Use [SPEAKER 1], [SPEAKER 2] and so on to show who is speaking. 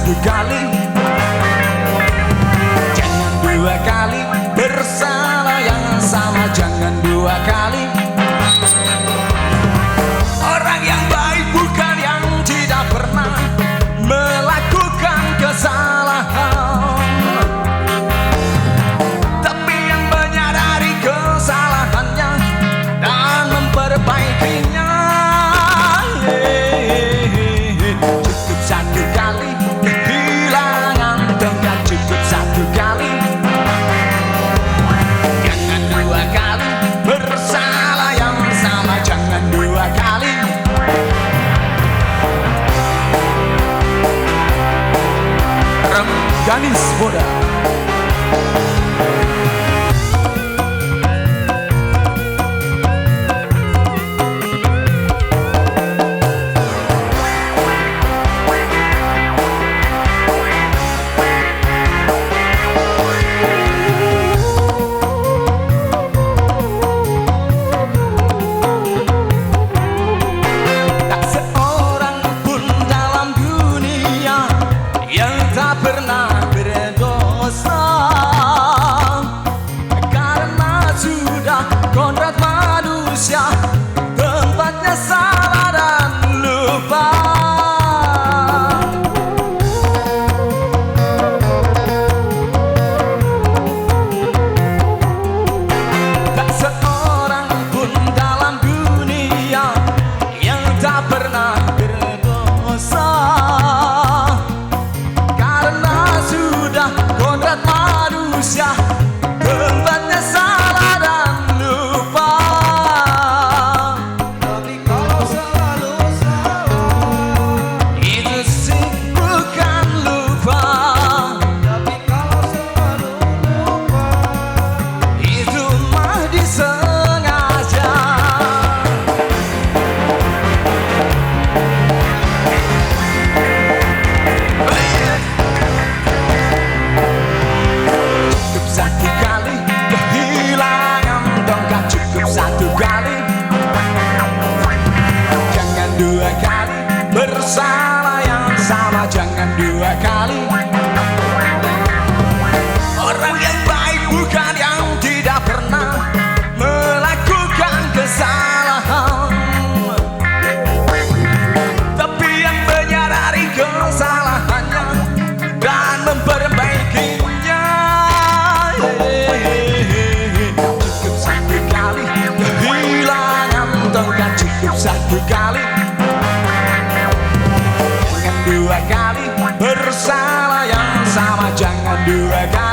[SPEAKER 1] satu kali, jangan dua kali bersalah yang sama, jangan dua kali. Orang yang baik bukan yang tidak pernah melakukan kesalahan, tapi yang menyadari kesalahannya dan memperbaikinya. Cukup satu kali kehilangan tongkat, cukup satu kali, jangan dua kali bersalah yang sama, jangan dua kali. Rengganis Muda. Pernah berdosa karena sudah kodrat manusia, tempatnya salah dan lupa. Tak seorang pun dalam dunia yang tak pernah berdosa, kodrat manusia, tempatnya salah dan lupa. Tapi kalau selalu salah, itu sih bukan lupa. Tapi kalau selalu lupa, itu mah disengaja. Satu kali kehilangan tongkat, cukup satu kali, jangan dua kali bersalah yang sama, jangan dua kali. Orang yang baik bukan yang tidak pernah melakukan kesalahan, tapi yang menyadari kesalahannya dan memperbaikinya. Cukup satu kali kehilangan tongkat, cukup satu kali, jangan dua kali bersalah yang sama, jangan dua kali.